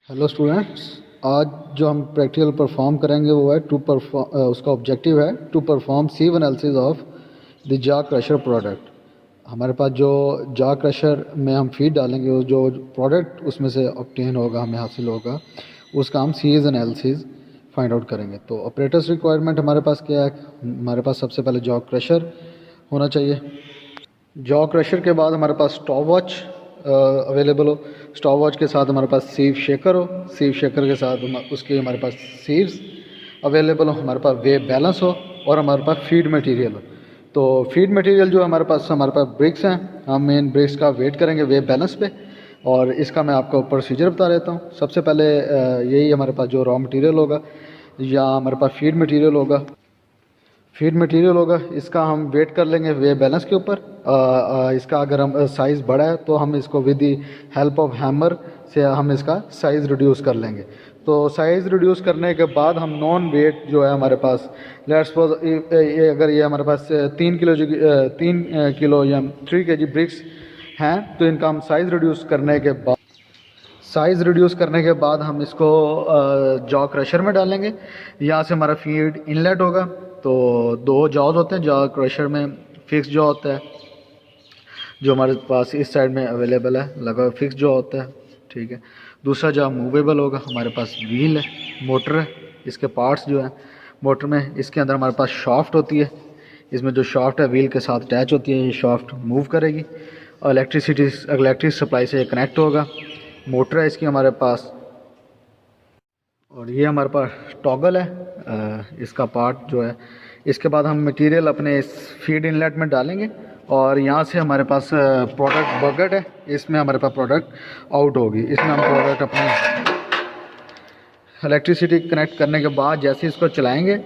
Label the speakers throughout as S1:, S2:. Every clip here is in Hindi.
S1: हेलो स्टूडेंट्स, आज जो हम प्रैक्टिकल परफॉर्म करेंगे वो है उसका ऑब्जेक्टिव है to perform sieve analysis of the jaw crusher product. हमारे पास जो जा क्रशर में हम फीड डालेंगे वो जो प्रोडक्ट उसमें से ऑब्टेन होगा, हमें हासिल होगा, उसका हम सीज एनालिसिस फाइंड आउट करेंगे। तो ऑपरेटर्स रिक्वायरमेंट हमारे पास क्या है? हमारे पास सबसे पहले जॉ क्रशर होना चाहिए। जॉ क्रशर के बाद हमारे पास स्टॉप वॉच अवेलेबल हो। स्टॉप वॉच के साथ हमारे पास सीव शेकर हो। सीव शेकर के साथ उसके हमारे पास सीव्स अवेलेबल हो। हमारे पास वेव बैलेंस हो और हमारे पास फीड मटेरियल हो। तो फीड मटेरियल जो हमारे पास ब्रिक्स हैं। हम मेन ब्रिक्स का वेट करेंगे वेव बैलेंस पे, और इसका मैं आपको प्रोसीजर बता देता हूँ। सबसे पहले यही हमारे पास जो रॉ मटेरियल होगा या हमारे पास फीड मटेरियल होगा, इसका हम वेट कर लेंगे वेव बैलेंस के ऊपर। इसका अगर हम साइज़ बड़ा है तो हम इसको with the help of hammer से हम इसका साइज़ रिड्यूस कर लेंगे। तो साइज़ रिड्यूस करने के बाद हम नॉन वेट जो है हमारे पास, लेट्स सपोज अगर ये हमारे पास 3 किलो या 3 kg ब्रिक्स हैं, तो इनका हम साइज़ रिड्यूस करने के बाद हम इसको जॉ क्रशर में डालेंगे। यहाँ से हमारा फीड इनलेट होगा। तो दो जॉज होते हैं। जॉ क्रशर में फिक्स जॉ होता है जो हमारे पास इस साइड में अवेलेबल है, लगा फिक्स जॉ होता है, ठीक है। दूसरा जॉ मूवेबल होगा। हमारे पास व्हील है, मोटर है, इसके पार्ट्स जो हैं मोटर में, इसके अंदर हमारे पास शाफ्ट होती है। इसमें जो शाफ्ट है व्हील के साथ अटैच होती है, ये शाफ्ट मूव करेगी और इलेक्ट्रिक सप्लाई से कनेक्ट होगा। मोटर है इसकी हमारे पास, और ये हमारे पास टॉगल है इसका पार्ट जो है। इसके बाद हम मटेरियल अपने इस फीड इनलेट में डालेंगे और यहाँ से हमारे पास प्रोडक्ट बकेट है, इसमें हमारे पास प्रोडक्ट आउट होगी। इसमें हम प्रोडक्ट अपने इलेक्ट्रिसिटी कनेक्ट करने के बाद जैसे इसको चलाएंगे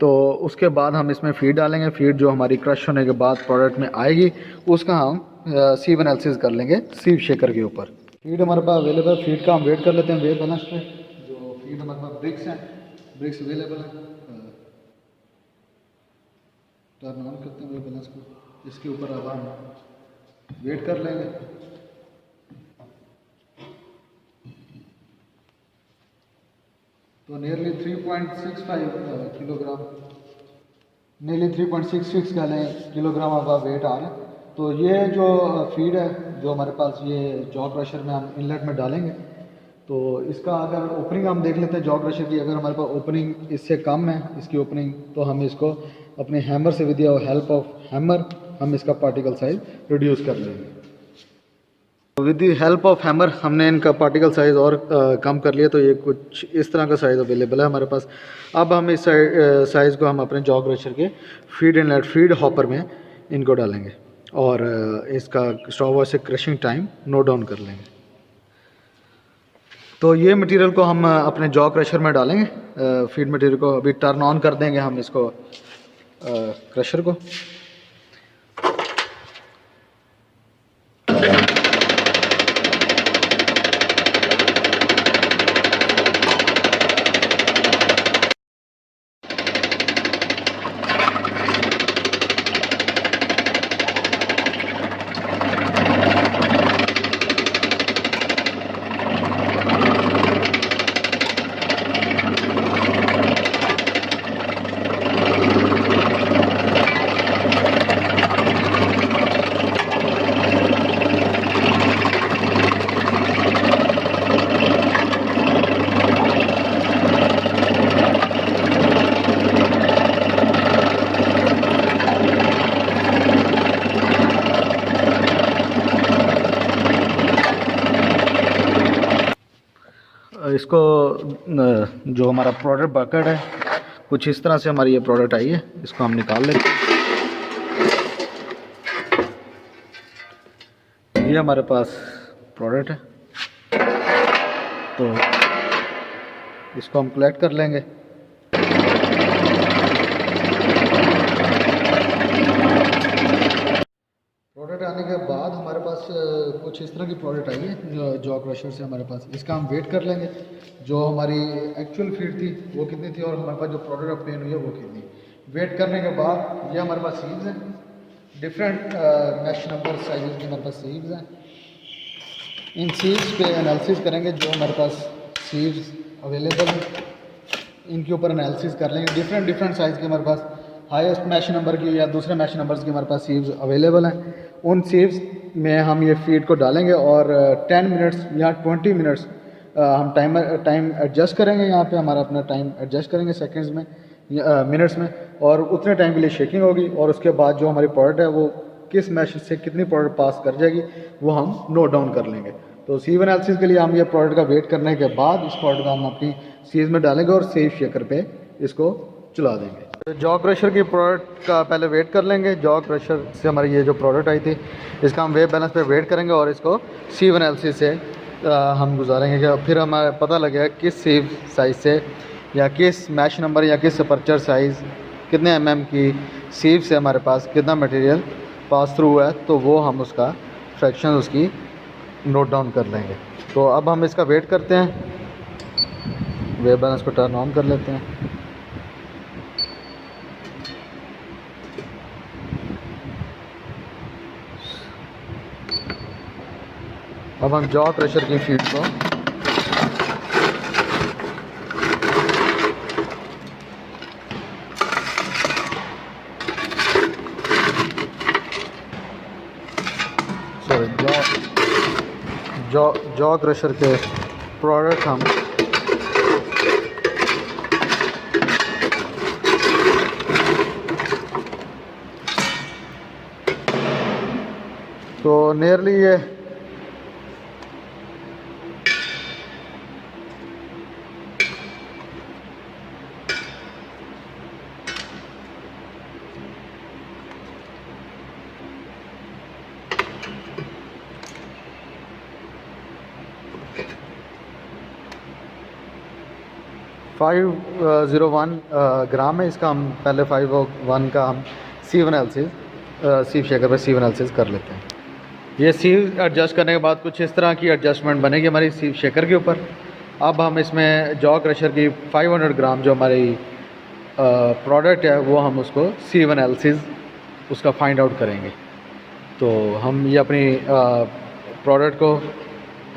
S1: तो उसके बाद हम इसमें फीड डालेंगे। फीड जो हमारी क्रश होने के बाद प्रोडक्ट में आएगी उसका हम सीव एनालिसिस कर लेंगे सीव शेकर के ऊपर। फीड हमारे पास अवेलेबल, फीड का हम वेट कर लेते हैं वेव बैलेंस पे। जो फीड हमारे पास ब्रिक्स हैं, ब्रिक्स अवेलेबल है, टर्न ऑन करते हैं वेव बैलेंस को। इसके ऊपर अब हम वेट कर लेंगे। तो नियरली 3.65 किलोग्राम, नियरली 3.66 किलोग्राम अब वेट आ रहा है। तो ये जो फीड है जो हमारे पास ये जॉ क्रशर में हम इनलेट में डालेंगे, तो इसका अगर ओपनिंग हम देख लेते हैं जॉ क्रशर की। अगर हमारे पास ओपनिंग इससे कम है इसकी ओपनिंग, तो हम इसको अपने हैमर से विद हेल्प ऑफ हैमर हम इसका पार्टिकल साइज रिड्यूस कर लेंगे। With the help of hammer हमने इनका पार्टिकल साइज़ और कम कर लिया। तो ये कुछ इस तरह का साइज़ अवेलेबल है हमारे पास। अब हम इस साइज़ को हम अपने जॉ क्रशर के फीड इनलेट फीड हॉपर में इनको डालेंगे और इसका स्टॉप वॉच से क्रशिंग टाइम नोट डाउन कर लेंगे। तो ये मटेरियल को हम अपने जॉ क्रशर में डालेंगे। फीड मटेरियल को अभी टर्न ऑन कर देंगे हम इसको क्रशर को। इसको जो हमारा प्रोडक्ट बकेट है कुछ इस तरह से हमारी ये प्रोडक्ट आई है, इसको हम निकाल लेते हैं। ये हमारे पास प्रोडक्ट है, तो इसको हम कलेक्ट कर लेंगे। प्रोडक्ट आने के बाद हमारे पास कुछ इस तरह की प्रोडक्ट आई है जॉ क्रशर से हमारे पास। इसका हम वेट कर लेंगे जो हमारी एक्चुअल फीड थी वो कितनी थी और हमारे पास जो प्रोडक्ट ऑब्टेन हुई है वो कितनी। वेट करने के बाद ये हमारे पास सीव्स हैं, डिफरेंट मैश नंबर साइजेस के हमारे पास सीव्स हैं। इन सीव्स पे एनालिसिस करेंगे जो हमारे पास सीव्स अवेलेबल हैं, इनके ऊपर एनालिसिस कर लेंगे। डिफरेंट साइज़ के हमारे पास हाईएस्ट मैश नंबर की या दूसरे मैश नंबर्स की हमारे पास सीव्स अवेलेबल हैं। उन सीव्स में हम ये फीड को डालेंगे और 10 मिनट्स या 20 मिनट्स हम टाइम एडजस्ट करेंगे। यहाँ पे हमारा अपना टाइम एडजस्ट करेंगे सेकंड्स में या मिनट्स में, और उतने टाइम के लिए शेकिंग होगी, और उसके बाद जो हमारी प्रोडक्ट है वो किस मैश से कितनी प्रोडक्ट पास कर जाएगी वो हम नोट डाउन कर लेंगे। तो सीव एनालिसिस के लिए हम ये प्रोडक्ट का वेट करने के बाद इस प्रोडक्ट को हम अपनी सीव में डालेंगे और सेव शेकर पे इसको चला देंगे। जॉ क्रशर की प्रोडक्ट का पहले वेट कर लेंगे। जॉ क्रशर से हमारी ये जो प्रोडक्ट आई थी इसका हम वेट बैलेंस पे वेट करेंगे और इसको सीव एनालिसिस से हम गुजारेंगे कि फिर हमें पता लगेगा किस सीव साइज़ से या किस मैश नंबर या किस अपर्चर साइज़ कितने mm की सीव से हमारे पास कितना मटेरियल पास थ्रू है, तो वो हम उसका फ्रैक्शन उसकी नोट डाउन कर लेंगे। तो अब हम इसका वेट करते हैं, वेट बैलेंस को टर्न ऑन कर लेते हैं। अब हम जॉ क्रशर की फीड को जॉ क्रशर के प्रोडक्ट हम तो नियरली ये 501 ग्राम है। इसका हम पहले 501 का हम सीव एनालिसिस सीव शेकर पर सीव एनालिसिस कर लेते हैं। ये सीव एडजस्ट करने के बाद कुछ इस तरह की एडजस्टमेंट बनेगी हमारी सीव शेकर के ऊपर। अब हम इसमें जॉ क्रशर की 500 ग्राम जो हमारी प्रोडक्ट है वो हम उसको सीव एनालिसिस उसका फाइंड आउट करेंगे। तो हम ये अपनी प्रोडक्ट को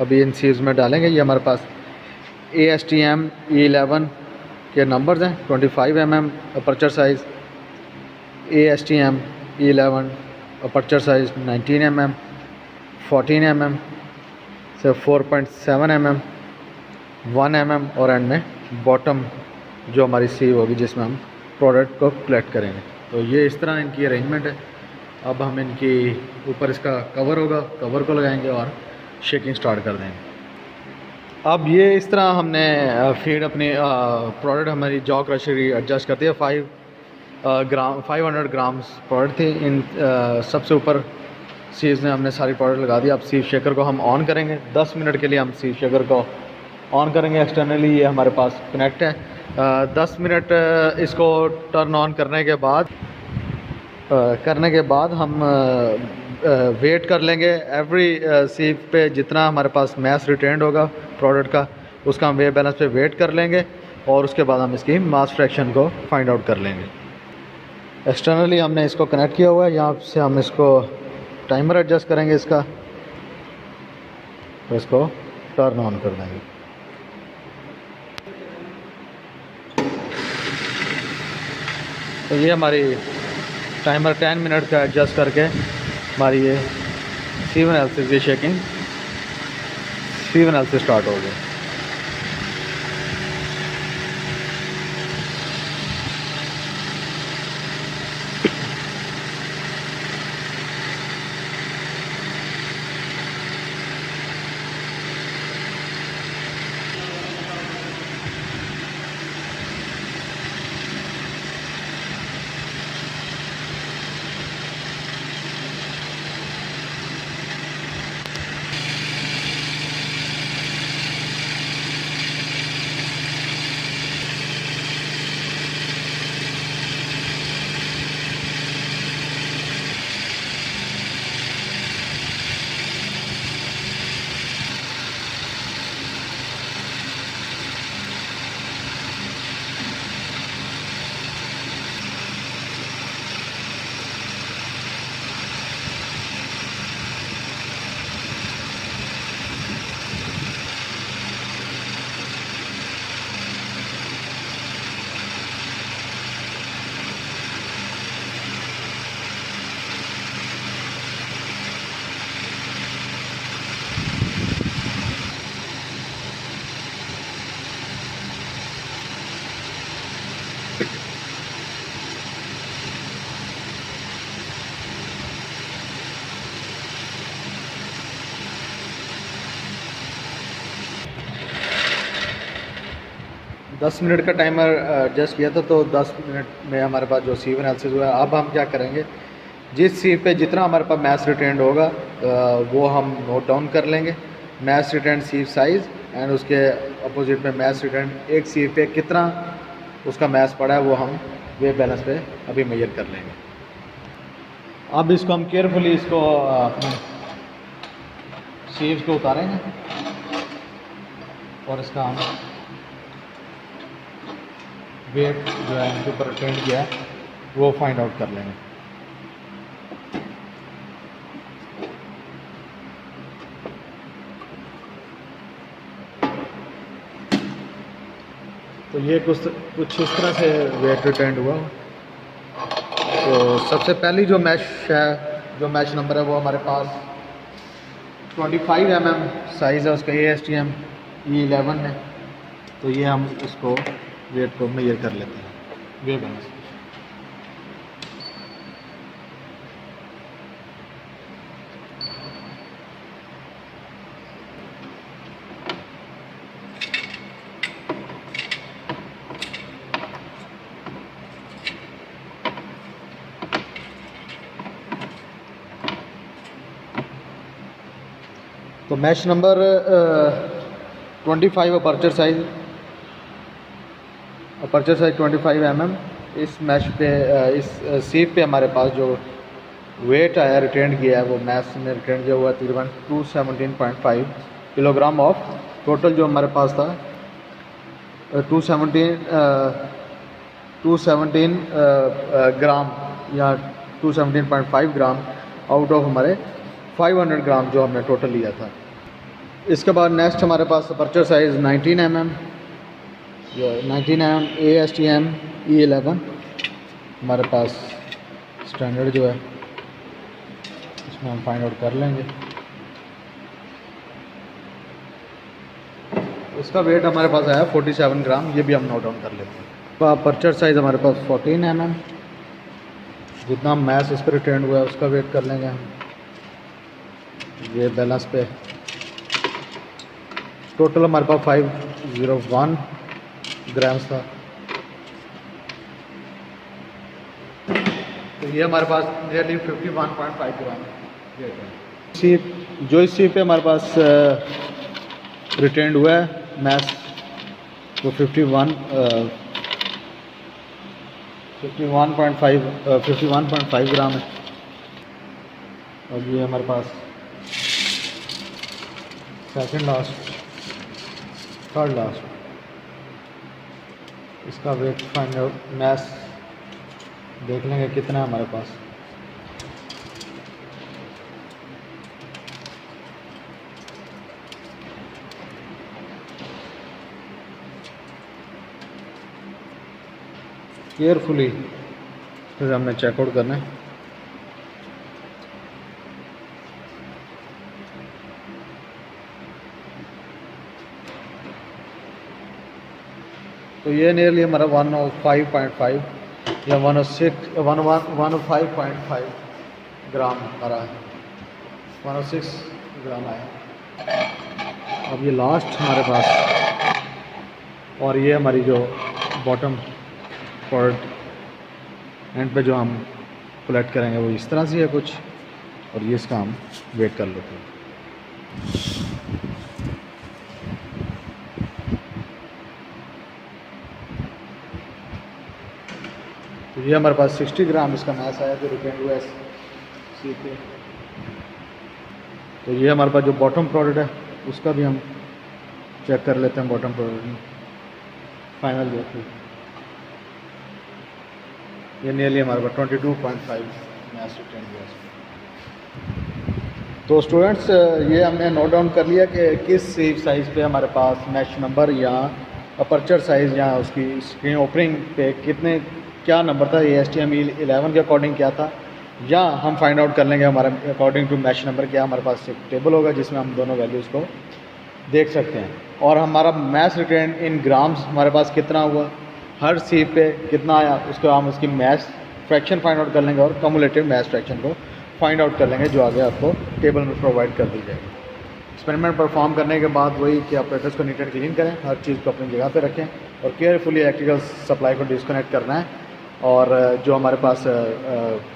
S1: अभी इन सीव्स में डालेंगे। ये हमारे पास ASTM E11 के नंबर्स हैं। 25 mm aperture size, ASTM E11 aperture size 19 mm, 14 mm से 4.7 mm, 1 mm और एंड में बॉटम जो हमारी सीव होगी जिसमें हम प्रोडक्ट को कलेक्ट करेंगे। तो ये इस तरह इनकी अरेंजमेंट है। अब हम इनकी ऊपर इसका कवर होगा, कवर को लगाएंगे और शेकिंग स्टार्ट कर देंगे। अब ये इस तरह हमने फीड अपनी प्रोडक्ट हमारी जॉ क्रशर की एडजस्ट करती है। 500 ग्राम्स प्रोडक्ट थी। इन सबसे ऊपर सीव्स में हमने सारी प्रोडक्ट लगा दी। अब सीव शेकर को हम ऑन करेंगे। 10 मिनट के लिए हम सीव शेकर को ऑन करेंगे। एक्सटर्नली ये हमारे पास कनेक्ट है। 10 मिनट इसको टर्न ऑन करने के बाद हम वेट कर लेंगे। एवरी सीव पे जितना हमारे पास मैस रिटेंड होगा प्रोडक्ट का उसका हम वेट बैलेंस पे वेट कर लेंगे और उसके बाद हम इसकी मास फ्रैक्शन को फाइंड आउट कर लेंगे। एक्सटर्नली हमने इसको कनेक्ट किया हुआ है। यहाँ से हम इसको टाइमर एडजस्ट करेंगे इसका, तो इसको टर्न ऑन कर देंगे। तो ये हमारी टाइमर 10 मिनट का एडजस्ट करके हमारी ये सीव एनालिसिस की शेकिंग सीव एनालिसिस स्टार्ट हो गई। 10 मिनट का टाइमर एडजस्ट किया था, तो 10 मिनट में हमारे पास जो सीव एनालिसिस हुआ है। अब हम क्या करेंगे, जिस सीव पे जितना हमारे पास मैथ्स रिटेंड होगा वो हम नोट डाउन कर लेंगे, मैथ्स रिटेंड सीव साइज़, एंड उसके अपोजिट में मैथ्स रिटेंड एक सीव पे कितना उसका मैथ्स पड़ा है वो हम वेब बैलेंस पे अभी मेजर कर लेंगे। अब इसको हम केयरफुली इसको सीव्स को उतारेंगे और इसका हम वेट जो है इनके ऊपर रिटेंड किया है वो फाइंड आउट कर लेंगे। तो ये कुछ इस तरह से वेट रिटेंड हुआ। तो सबसे पहली जो मैश है, जो मैश नंबर है वो हमारे पास 25 mm साइज़ है उसका, ASTM E11 है। तो ये हम इसको वेट को मेजर कर लेते हैं वेब बैलेंस। तो mesh number 25 aperture size 25 mm। इस मैश पे इस सीव पे हमारे पास जो वेट आया रिटेंड किया है वो मैश में रिटेंड किया हुआ तकरीबन 217.5 किलोग्राम ऑफ टोटल जो हमारे पास था 217 ग्राम या 217.5 ग्राम आउट ऑफ हमारे 500 ग्राम जो हमने टोटल लिया था। इसके बाद नेक्स्ट हमारे पास aperture size 19 mm, 19 mm ASTM E11 हमारे पास स्टैंडर्ड जो है इसमें हम फाइंड आउट कर लेंगे। इसका वेट हमारे पास आया 47 ग्राम, ये भी हम नोट डाउन कर लेते हैं। तो अपर्चर साइज़ हमारे पास 14 mm, जितना मैथ इस पर रिटेंड हुआ है उसका वेट कर लेंगे हम। ये बैलेंस पे टोटल हमारे पास 501 ग्राम्स था। तो ये हमारे पास नियरली 51.5 ग्राम है। जो इस सीप पे हमारे पास रिटेंड हुआ है मैथ्स वो 51.5 ग्राम है। और ये हमारे पास सेकंड लास्ट थर्ड लास्ट इसका वेट फाइंड आउट मैथ्स देख लेंगे कितना है हमारे पास। केयरफुली फिर हमने चेकआउट करना है। तो ये नियरली हमारा 105.5 या 105.5 ग्राम हमारा 106 ग्राम आया। अब ये लास्ट हमारे पास, और ये हमारी जो बॉटम प्रोडक्ट एंड पे जो हम कलेक्ट करेंगे वो इस तरह से है कुछ, और ये इसका हम वेट कर लेते हैं। तो ये हमारे पास 60 ग्राम इसका मैथ आया जो रिटेंड हुआ है सी पे। तो ये हमारे पास जो बॉटम प्रोडक्ट है उसका भी हम चेक कर लेते हैं। बॉटम प्रोडक्ट में फाइनल देखिए ये नियरली हमारे पास 22.5 मैथ रिटेंड हुआ है। तो स्टूडेंट्स ये हमने नोट डाउन कर लिया कि किस साइज़ पे हमारे पास मैश नंबर या अपर्चर साइज़ या उसकी स्क्रीन ओपनिंग पे कितने क्या नंबर था, ASTM E11 के अकॉर्डिंग क्या था, या हम फाइंड आउट कर लेंगे हमारे अकॉर्डिंग टू मैश नंबर क्या। हमारे पास एक टेबल होगा जिसमें हम दोनों वैल्यूज़ को देख सकते हैं, और हमारा मैथ रिटेंड इन ग्राम्स हमारे पास कितना हुआ, हर सी पे कितना आया, उसको हम उसकी मैथ फ्रैक्शन फाइंड आउट कर लेंगे और कम्युलेटिव मैथ फ्रैक्शन को फाइंड आउट कर लेंगे जो आगे आपको टेबल में प्रोवाइड कर दी जाएगी। एक्सपेरिमेंट परफॉर्म करने के बाद वही कि ऑपरेटर्स को नीट एंड क्लीन करें, हर चीज़ को अपनी जगह पे रखें, और केयरफुली इलेक्ट्रिकल सप्लाई को डिस्कनेक्ट करना है। और जो हमारे पास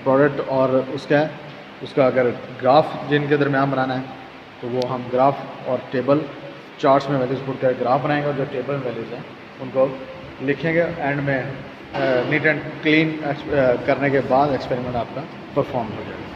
S1: प्रोडक्ट और उसका अगर ग्राफ जिनके दरमियान बनाना है तो वो हम ग्राफ और टेबल चार्ट्स में वैल्यूज़ पुट कर ग्राफ बनाएंगे और जो टेबल में वैल्यूज़ हैं उनको लिखेंगे। एंड में नीट एंड क्लीन करने के बाद एक्सपेरिमेंट आपका परफॉर्म हो जाएगा।